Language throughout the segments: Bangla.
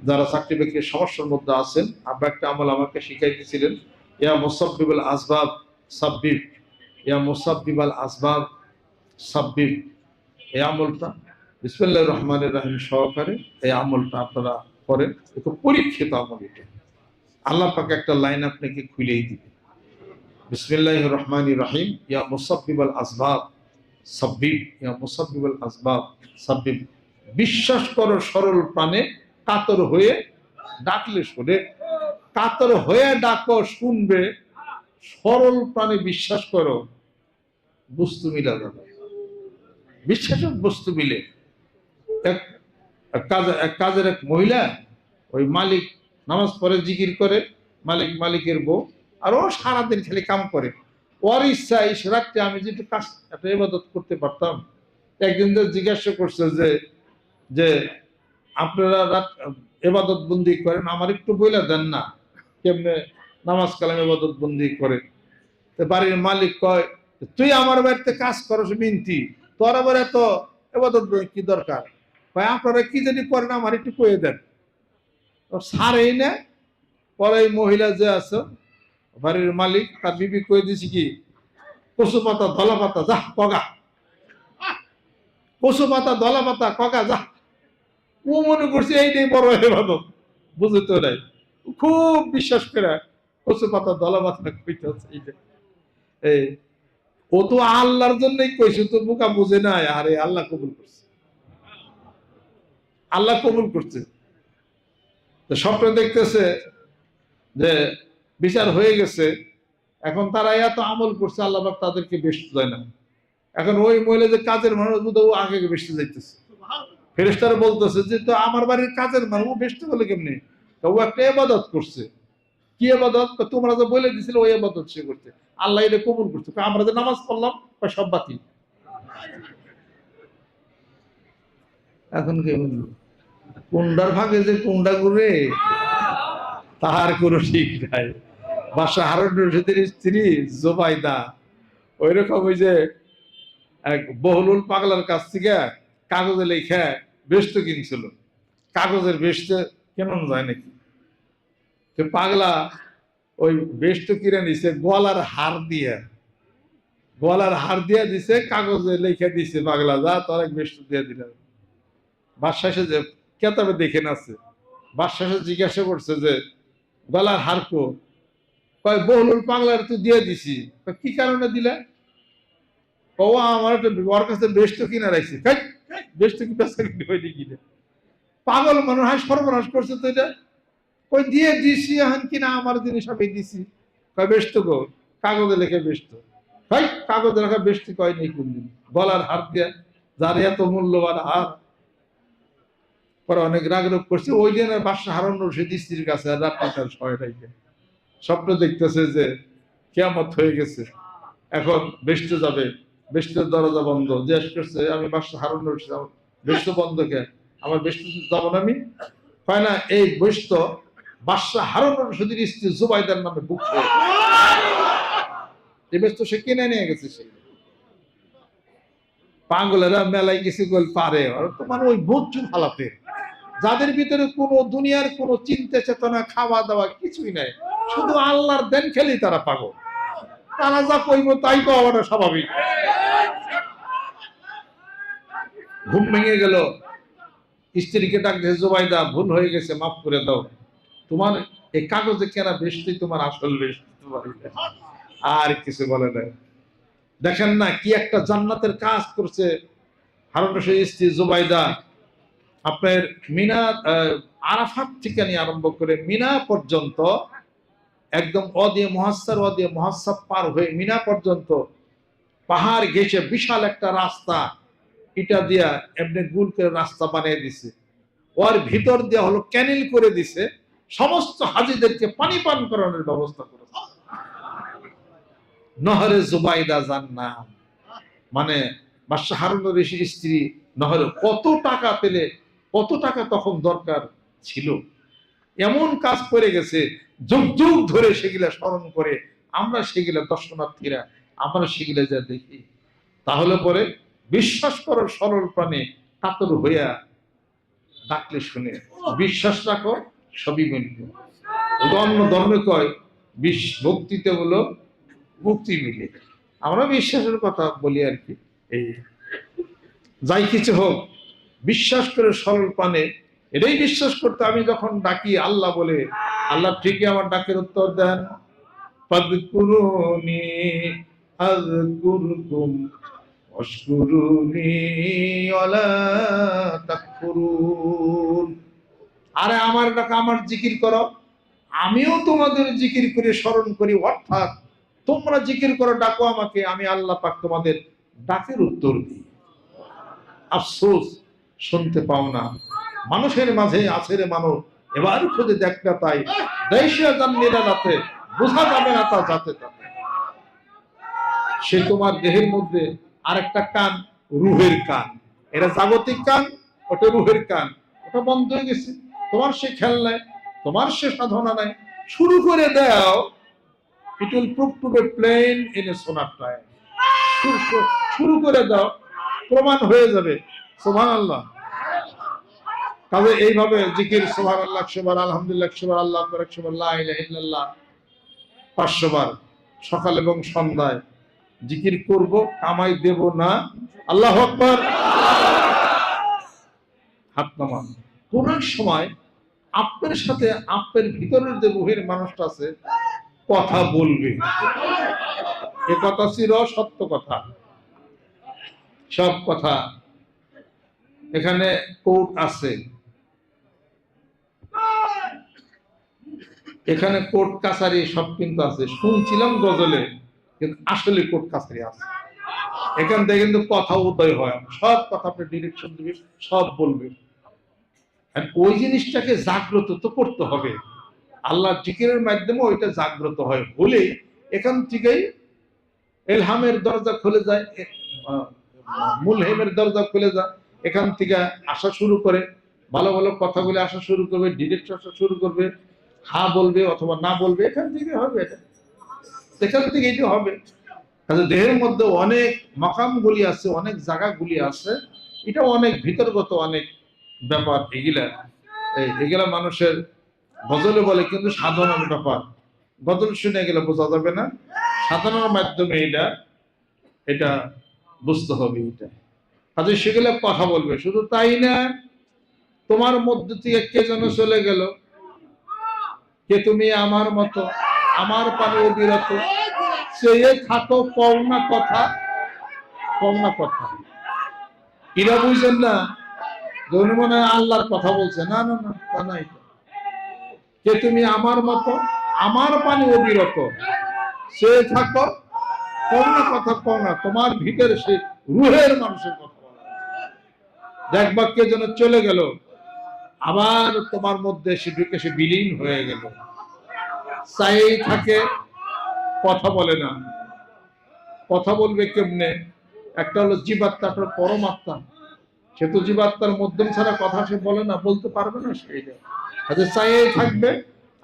যারা চাকরি বাকরির সমস্যার মধ্যে আছেন, আব্বা একটা আমল আমাকে শিখাইতেছিলেন, ইয়া মুসাব্বিবাল আসবাব সাব্বিব, ইয়া মুসাব্বিবাল আসবাব সাব্বিব। এই আমলটা বিসমিল্লাহির রহমানির রহিম সহকারে এই আমলটা আপনারা করেন। একটু পরীক্ষিত আমল এটা। আল্লাহ পাক একটা লাইন আপনাকে খুলেই দিবে। বিসমিল্লাহির রহমানির রহিম, ইয়া মুসাব্বিবাল আসবাব সাব্বিব, ইয়া মুসাব্বিবাল আসবাব সাব্বিব। বিশ্বাস করো সরল প্রাণে, কাতর হয়ে ডাকলে শোনে। কাতর হয়ে ডাকো শুনবে, সরল প্রাণে বিশ্বাস করো বস্তু মিলা যাবে। বিশ্বাসের বস্তু মিলে। এক কাজের এক মহিলা, ওই মালিক নামাজ পড়ে জিকির করে, মালিক মালিকের বউ, আর ও সারাদিন খালি কাম করে। ওর ইচ্ছা এই রাত্রে আমি যেটা কাজ একটা ইবাদত করতে পারতাম। একদিন তো জিজ্ঞাসা করছে যে আপনারা রাত এবাদত বন্দি করেন, আমার একটু বইলা দেন না কেমনে নামাজ কালাম এবাদত বন্দি করে। তো বাড়ির মালিক কয়, তুই আমার বাড়িতে কাজ করস মিনতি, তোর আবার এত এবাদত কি দরকার? ভাই আপনারা কি জানি করেন, আমার একটু কয়ে দেন। সারেই না। পরে এই মহিলা যে আছে বাড়ির মালিক, তার বিবি কয়ে দিছি কি, কচু পাতা ধলা পাতা যা কগা, কচু পাতা ধলা পাতা কগা যা। ও মনে করছে এইটাই বড় এবাদত, বুঝতে নাই। খুব বিশ্বাস করে কচু পাতা ধলা পাতা কইতেছে এইটা। এই ও তো আল্লাহর জন্যই কইছে, তো বোকা বুঝে নাই। আরে আল্লাহ কবুল করছে, আল্লাহ কবুল করছে। তো স্বপ্ন দেখতেছে যে বিচার হয়ে গেছে। এখন তারা এত আমল করছে, আল্লাহ পাক তাদেরকে বেশি দেয় না। এখন ওই মহিলা যে কাজের মানুষ, ও আগে বেশি যাইতেছে। ফেরেশতারা বলতেছে যে তো আমার বাড়ির কাজের মানুষ ও বেশি বলে কেমনি? ও একটা ইবাদত করছে। কি ইবাদত? তোমরা যে বলে দিছিলে ওই ইবাদত সে করতে, আল্লাহ এটা কবুল করছে। আমরা যে নামাজ পড়লাম সব বাতিল। এখন কি বলবো, কুন্ডার ভাগে যে কুন্ডা ঘুরে তাহার কোনো ঠিক নাই। বাদশা হারুন রশিদের স্ত্রী জোবাইদা ওই রকম ওই যে এক বহলুল পাগলার কাছ থেকে কাগজে লেখা বেষ্ট কিনছিল। কাগজের বেষ্ট কেমন যায় নাকি, তো পাগলা ওই বেষ্ট কিনে নিছে গলার হার দিয়ে, গলার হার দিয়ে দিছে, কাগজে লেখা দিছে পাগলা যা তোর এক বেষ্ট দিয়ে দিল। বাদশা যে কেতাবে দেখে নাছে, বাদশা জিজ্ঞাসা করছে যে গলার হার কো? কয় বহলুল পাগলার তো দিয়ে দিছি। কি কারণে দিলা? ও আমার ওর কাছে বেষ্ট কিনা রাখছি। বেষ্ট কি পেশা কিনে হয়নি কিনে? পাগল মনে হয়, সর্বনাশ করছে তো এটা। ওই দিয়ে দিছি এখন কিনা আমার জিনিস আমি দিছি। কয় বেষ্ট গো, কাগজে লেখে বেষ্ট। ভাই কাগজে লেখা বেষ্ট কয় নেই কোনদিন। গলার হার দিয়ে, যার এত মূল্যবান হার। পরে অনেক রাগ রোগ করছে। ওই দিন বাদশা হারুন রশিদ স্ত্রীর কাছে রাত 5টার সময়টাইকে স্বপ্ন দেখতেছে যে কিয়ামত হয়ে গেছে, এখন বেষ্ট যাবে, বেষ্টের দরজা বন্ধ। জিজ্ঞেস করছে, আমি বাদশা হারুন রশিদ, বেষ্ট বন্ধ কে? আমার বেষ্ট যাবো না আমি? হয় না, এই বেষ্ট বাদশা হারুন রশিদের স্ত্রী জুবাইদার নামে বুক হয়ে এই বেষ্ট সে কিনে নিয়ে গেছে। সে পাগলেরা মেলায় গেছে গোল পারে, তোমার ওই বুঝছুন হালাতে, যাদের ভিতরে কোনো দুনিয়ার কোনো চিন্তা চেতনা খাওয়া দাওয়া কিছুই নাই, শুধু আল্লাহর দেন খেলেই তারা পাগল। তারা যা কইব তাই তো হওয়াটা স্বাভাবিক। ঘুম ভেঙে গেল, স্ত্রীকে ডাক দিয়ে, জুবাইদা ভুল হয়ে গেছে, মাফ করে দাও। তোমার এই কাগজে কেনা বেশি তোমার আসল বেশি। আর কিছু বলে না। দেখেন না কি একটা জান্নাতের কাজ করছে হারুন রশিদের স্ত্রী জুবাইদা। আপনার মিনা আরাফাত থেকে নিয়ে আরম্ভ করে মিনা পর্যন্ত, একদম অদিয়ে মহাসাব পার হয়ে মিনা পর্যন্ত পাহাড় ঘেঁষে বিশাল একটা রাস্তা ইটা দিয়া এমনি গুল করে রাস্তা বানিয়ে দিছে। ওর ভিতর দিয়ে হলো ক্যানেল করে দিছে, সমস্ত হাজিদেরকে পানি পান করানোর ব্যবস্থা করেছে। নহরে জুবাইদা যার নাম, মানে বাদশা হারুন রশিদের স্ত্রী নহরে কত টাকা পেলে, কত টাকা তখন দরকার ছিল, এমন কাজ করে গেছে। যুগ যুগ ধরে সেগুলা স্মরণ করে আমরা সেগুলা দর্শনার্থীরা আমরা সেগুলা যা দেখি, তাহলে পরে বিশ্বাস করো সরল প্রাণে কাতর হইয়া ডাকলে শুনে, বিশ্বাস রাখো সবই মিলবে। অন্য ধর্মে কয় ভক্তিতে বলো মুক্তি মিলে, আমরা বিশ্বাসের কথা বলি আর কি। এই যাই কিছু হোক, বিশ্বাস করে সরল পানে এটাই বিশ্বাস করতে, আমি যখন ডাকি আল্লাহ বলে, আল্লাহ ঠিকই আমার ডাকের উত্তর দেন। ফাযকুরুনি আযকুরকুম ওয়াশকুরুনি ওয়ালা তাকফুরুন। আরে আমার ডাকা, আমার জিকির করো, আমিও তোমাদের জিকির করে স্মরণ করি, অর্থাৎ তোমরা জিকির করো, ডাকো আমাকে, আমি আল্লাহ পাক তোমাদের ডাকের উত্তর দিই। আফসোস শুনতে পাও না, মানুষের মাঝে আছে রে মানব, এবার খুঁজে দেখবে তাই দেশে জাননিরা রাতে বোঝা যাবে না তা যাতে তাতে। সে তোমার দেহের মধ্যে আরেকটা কান, রুহের কান, এটা জাগতিক কান, ওটা রুহের কান, ওটা বন্ধ হয়ে গেছে। তোমার সে খেয়াল নাই, তোমার সে সাধনা নাই, শুরু করে দাও, it will prove to be plain in a sooner time. শুরু করে দাও, প্রমাণ হয়ে যাবে। সুবহানাল্লাহ। তবে এইভাবে জিকির সুবহানাল্লাহ 100 বার, আলহামদুলিল্লাহ 100 বার, আল্লাহু আকবার 100 বার, লা ইলাহা ইল্লাল্লাহ 500 বার সকাল এবং সন্ধ্যায় জিকির করব, কামাই দেব না। আল্লাহু আকবার। হাত নামান। কোন সময় আপনার সাথে আপনার ভিতরের যে রুহের মানুষটা আছে কথা বলবে, এ কথা চির সত্য কথা। সব কথা এখানে কোর্ট আছে, এখানে কোর্ট কাছারি সব কিন্তু আছে। শুনছিলাম গজলে, কিন্তু আসলে কোর্ট কাছারি আছে। এখান থেকে কিন্তু কথা উদয় হয়, সব কথা আপনি ডিরেকশন দিবেন, সব বলবেন। ওই জিনিসটাকে জাগ্রত তো করতে হবে, আল্লাহ জিকিরের মাধ্যমে ওইটা জাগ্রত হয় বলে এখান থেকেই এলহামের দরজা খুলে যায়, মুলহেমের দরজা খুলে যায়। এখান থেকে আসা শুরু করে, ভালো ভালো কথাগুলো আসা শুরু করবে, ডিরেক্ট আসা শুরু করবে, হ্যাঁ বলবে অথবা না বলবে, এখান থেকে হবে। এটা এখান থেকে এটা হবে। দেহের মধ্যে অনেক মাকামগুলি আছে, অনেক জায়গাগুলি আছে, এটা অনেক ভিতরগত অনেক ব্যাপার। এগুলা মানুষের গজলে বলে, কিন্তু সাধনার ব্যাপার। গজল শুনে গেলে বোঝা যাবে না, সাধনার মাধ্যমে এটা বুঝতে হবে। এটা কাজে সেগুলো কথা বলবে। শুধু তাই না, তোমার মধ্যে থেকে কে যেন চলে গেল, কে তুমি আমার মতো, আমার পানে অবিরত, চেয়ে থাকো কও না কথা, কও না কথা। এরা বুঝছেন না যে উনি মনে হয় আল্লাহর কথা বলছে। না না না, তা নাই। কে তুমি আমার মতো, আমার পানে অবিরত, চেয়ে থাকো কও না কথা, কও না। তোমার ভিতরে সে রুহের মানুষের কথা বলা, দেখবা কে যেন চলে গেল, আবার তোমার মধ্যে সে ঢুকে সে বিলীন হয়ে গেল। চাই থাকে, কথা বলে না। কথা বলবে কেমনে? একটা হলো জীবাত্মাটার পরমাত্মা, সে তো জীবাত্মার মধ্যম ছাড়া কথা সে বলে না, বলতে পারবে না। সেইটা আচ্ছা চাই থাকবে,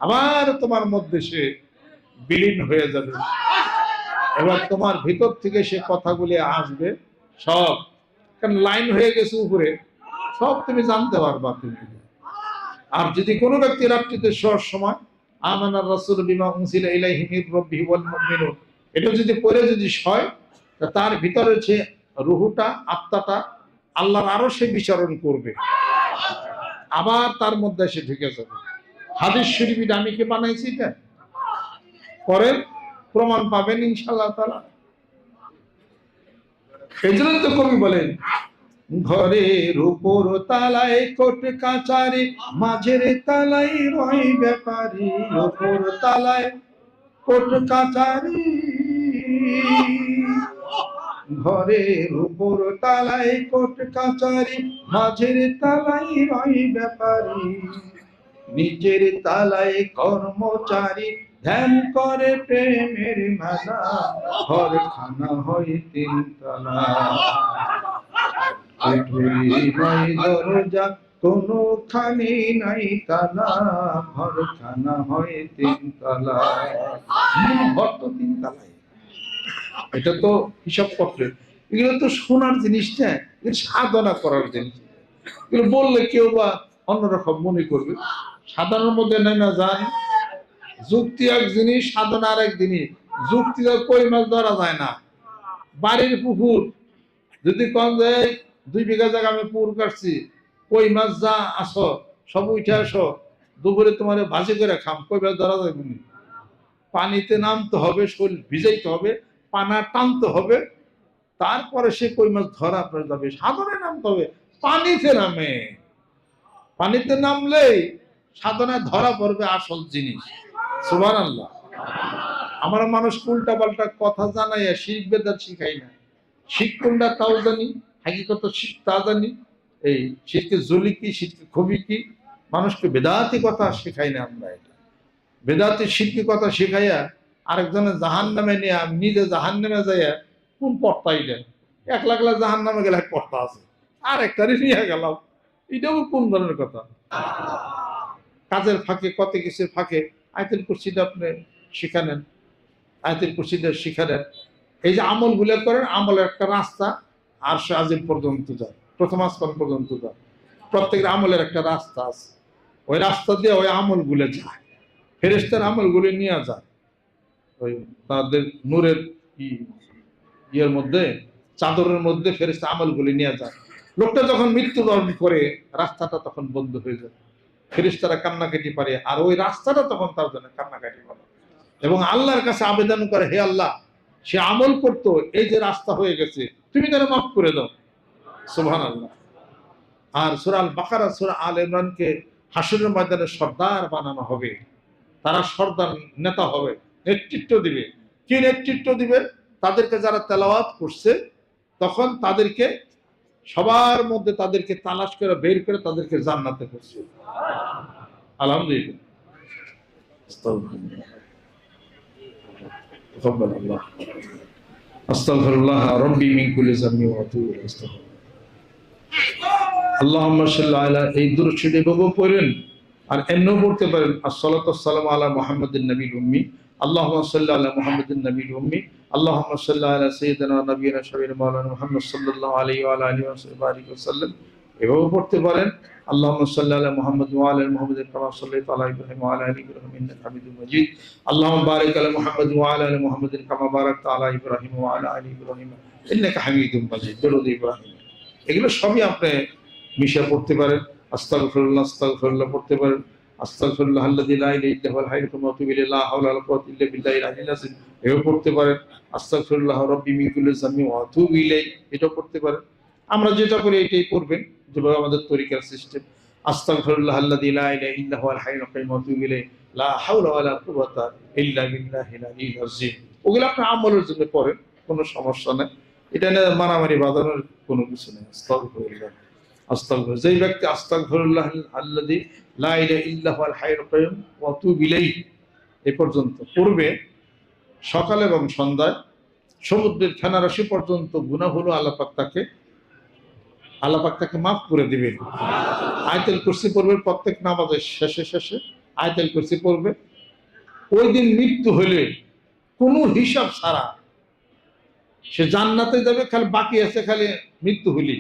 আবার তোমার মধ্যে সে বিলীন হয়ে যাবে। এবার তোমার ভিতর থেকে সে কথাগুলি আসবে, সব কারণ লাইন হয়ে গেছে উপরে, সব তুমি জানতে পারবা তুমি। আর যদি কোনো ব্যক্তি রাত্রিতে শোয়ার সময় আমানার রাসূলু বিমা উনজিলা ইলাইহি মির রাব্বিহি ওয়াল মুমিনুন, এটা যদি পড়ে যদি শয়, তার ভিতরে যে রুহুটা, আত্মাটা আল্লাহর আরশে বিচরণ করবে, আবার তার মধ্যে এসে ঢুকে যাবে। হাদিস শরীফ আমি কি বানাইছি? এটা করেন, প্রমাণ পাবেন ইনশাআল্লাহ তাআলা। এজন্য তো কবি বলেন, ঘরের উপর তালায় কোট কাচারি, মাঝের তালায় রয় ব্যাপারী। উপর তালায় কোট কাচারি, ঘরের উপর তালায় কোট কাচারি, মাঝের তালায় রয় ব্যাপারী। নিচের তালায় কর্মচারী, ধ্যান করে প্রেমের মেলা। ঘরখানা হয় 3 তলা, দরজা কোনখানি নাই তালা। ঘরখানা হয় 3 তলা, ঘর তো 3 তলায়। এটা তো হিসাব পত্রে, এগুলো তো শোনার জিনিস না, সাধনা করার জিনিস। এগুলো বললে কেউ বা অন্যরকম মনে করবে। সাধারণের মধ্যে নেমে যান, যুক্তি এক জিনিস, সাধনা আর এক জিনিস। যুক্তি কই মাছ ধরা যায় না। বাড়ির পুকুর যদি কম যায় 2 বিঘা জায়গা আমি পুকুর কাটছি, কই মাছ যা আসো সব উঠে আসো, দুপুরে তোমার ভাজি করে খাম, কই মাছ ধরা যাবে না। পানিতে নামতে হবে, শরীর ভিজাইতে হবে, পানা টানতে হবে, তারপরে সে কই মাছ ধরা আপনার যাবে। সাধনে নামতে হবে, পানিতে নামে, পানিতে নামলেই সাধনায় ধরা পড়বে আসল জিনিস। সুবহানাল্লাহ। আমরা মানুষ উল্টা পাল্টা কথা জানাইয়া শিখ বেদাত শিখাই না। শিখ কোনটা তাও জানি, হাকিকত শিখ তা জানি। এই শিখকে জলি কি, শিখকে খুবই কি, মানুষকে বেদাতি কথা শেখাই না আমরা। এটা বেদাতি শিখকে কথা শেখাইয়া আরেকজনের জাহান নামে নিয়ে আমি নিজে জাহান নামে যাইয়া কোন পর্তাই দেন। 1 লাখ জাহান নামে গেলে এক পর্তা আছে, আর একটারই নিয়ে গেলাম, এটাও কোন ধরনের কথা। কাজের ফাঁকে, কত কিছুর ফাঁকে আয়াতুল কুরসিটা আপনি শিখা নেন, আয়াতুল কুরসিটা শিখা নেন। এই যে আমল গুলো করেন, আমলের একটা রাস্তা আরশে আজিম পর্যন্ত যায়, প্রথম আসমান পর্যন্ত যায়। প্রত্যেকের আমলের একটা রাস্তা আছে, ওই রাস্তা দিয়ে ওই আমল গুলো যায়, ফেরেশতার আমল গুলো নিয়ে যায় ওই তাদের নূরের ইয়ের মধ্যে, চাদরের মধ্যে ফেরেশতা আমল গুলো নিয়ে যায়। লোকটা যখন মৃত্যুবরণ করে রাস্তাটা তখন বন্ধ হয়ে যায়, ফেরেশতারা কান্নাকাটি পারে, আর ওই রাস্তাটা তখন তার জন্য কান্নাকাটি করে এবং আল্লাহর কাছে আবেদন করে, হে আল্লাহ, সে আমল করতো, এই যে রাস্তা হয়ে গেছে, তুমি যেন মাফ করে দাও। সুবহানাল্লাহ। আর সূরা আল বাকারা, সূরা আল ইমরানকে হাসরের ময়দানে সর্দার বানানো হবে, তারা সর্দার নেতা হবে, নেতৃত্ব দিবে। কি নেতৃত্ব দিবে? তাদেরকে যারা তেলাওয়াত করছে তখন তাদেরকে সবার মধ্যে তাদেরকে তালাশ করে বের করে তাদেরকে জান্নাতে পৌঁছে। আলহামদুলিল্লাহ। আস্তাগফিরুল্লাহ, আস্তাগফিরুল্লাহ রাব্বি মিন কুল্লি যামবি ওয়া আতুবু ইলাইহি। আল্লাহুম্মা সাল্লি আলা, এই দুরূদ শরীফ এভাবে পড়েন, আর এমনও পড়তে পারেন আসসালাতু ওয়াসসালামু আলা মুহাম্মাদিন নবিয়্যিল উম্মি, আল্লাহুম্মা সাল্লি আলা মুহাম্মাদিন নবিয়্যিল উম্মি, আল্লাহুম্মা সাল্লি আলা সাইয়্যিদিনা নাবিয়িনা শাফিঈনা মাওলানা মুহাম্মদ সাল্লাল্লাহু আলাইহি ওয়া আলা আলিহি ওয়া সাল্লাম। এভাবে পড়তে পারেন আল্লাহুম্মা সাল্লি আলা মুহাম্মাদ ওয়া আলা আলি মুহাম্মাদ কামা সাল্লাইতা আলা ইব্রাহিম ওয়া আলা আলি ইব্রাহিম ইন্নাকা হামিদুম মাজিদ। আল্লাহুম্মা বারিক আলা মুহাম্মাদ ওয়া আলা আলি মুহাম্মাদ কামা বারাকতা আলা ইব্রাহিম ওয়া আলা আলি ইব্রাহিম ইন্নাকা হামিদুম মাজিদ। দরুদ ইব্রাহিম, এগুলো সবই আপনি মিশা পড়তে পারেন। আস্তাগফিরুল্লাহ, আস্তাগফিরুল্লাহ পড়তে পারেন। আস্তাগফিরুল্লাহ আল্লাযী লা ইলাহা ইল্লা হুয়াল হাইয়্যুল কাইয়্যুম ওয়া আতুবু ইলাইহি, লা হাওলা ওয়ালা কুওয়াতা ইল্লা বিল্লাহিল আলিয়্যিল আযীম, এও পড়তে পারেন। আস্তাগফিরুল্লাহ রাব্বি মিন কুল্লি যামবি ওয়া আতুবু ইলাইহি, এটাও পড়তে পারেন। আমরা যেটা করি এটাই পড়বেন, যেভাবে আমাদের তরিকার সিস্টেম। আস্তাগফিরুল্লাহ আল্লাযী লা ইলাহা ইল্লা হুয়াল হাইয়্যুল কাইয়্যুম ওয়া আতুবু ইলাইহি, লা হাওলা ওয়ালা কুওয়াতা ইল্লা বিল্লাহিল আলিয়্যিল আযীম। ওগুলো আপনি আমলের জন্য পড়েন, কোনো সমস্যা নেই, এটা নিয়ে মারামারি বাঁধানোর কোনো কিছু নেই। আস্তাগফিরুল্লাহ, আস্তাগফিরুল্লাহ। যেই ব্যক্তি আস্তাগফিরুল্লাহ আল্লাযী লা ইলাহা ইল্লা হুয়াল হাইয়্যুল কাইয়্যুম ওয়া আতুবু ইলাইহি এ পর্যন্ত পড়বে, সকাল এবং সন্ধ্যায় সমুদ্রের ফেনারসি পর্যন্ত গুনাহ হলো আল্লাহ পাক তাকে মাফ করে দিবেন। আয়াতুল কুরসি পড়বে প্রত্যেক নামাজের শেষে শেষে, আয়াতুল কুরসি পড়বে। ওই দিন মৃত্যু হলে কোনো হিসাব ছাড়া সে জান্নাতে যাবে, খালি বাকি আছে খালি মৃত্যু হলি,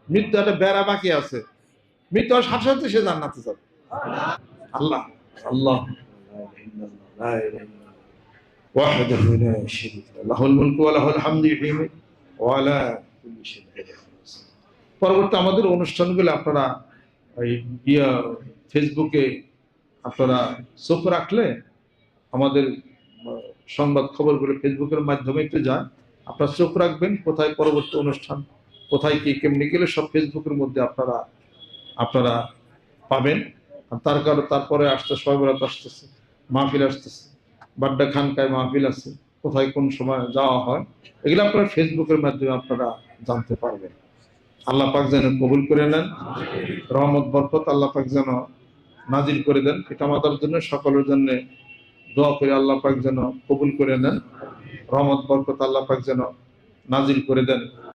মৃত্যু একটা বেড়া বাকি আছে, মৃত্যু হওয়ার সাথে সাথে সে জান্নাতে যাবে। আল্লাহ আল্লাহ ওয়াহদাহু লা শারীকা লাহু, লাহুল মুলকু ওয়া লাহুল হামদু ইউহয়ী ওয়া আলা কুল্লি শাইইন কাদির। পরবর্তী আমাদের অনুষ্ঠানগুলো আপনারা এই ফেসবুকে আপনারা চোখ রাখলে আমাদের সংবাদ খবরগুলো ফেসবুকের মাধ্যমে একটু যায়, আপনারা চোখ রাখবেন কোথায় পরবর্তী অনুষ্ঠান, কোথায় কি কেমনি গেলে সব ফেসবুকের মধ্যে আপনারা পাবেন। তার কারণ তারপরে আসতে সবাই আসতেছে, মাহফিল আসতেছে, বাড্ডা খানকায় মাহফিল আছে, কোথায় কোন সময় যাওয়া হয়, এগুলো আপনারা ফেসবুকের মাধ্যমে আপনারা জানতে পারবেন। আল্লাহ পাক যেন কবুল করে নেন, রহমত বরকত আল্লাহ পাক যেন নাজিল করে দেন। পিতামাতার জন্য সকলের জন্য দোয়া করে আল্লাহ পাক যেন কবুল করে নেন, রহমত বরকত আল্লাহ পাক যেন নাজিল করে দেন।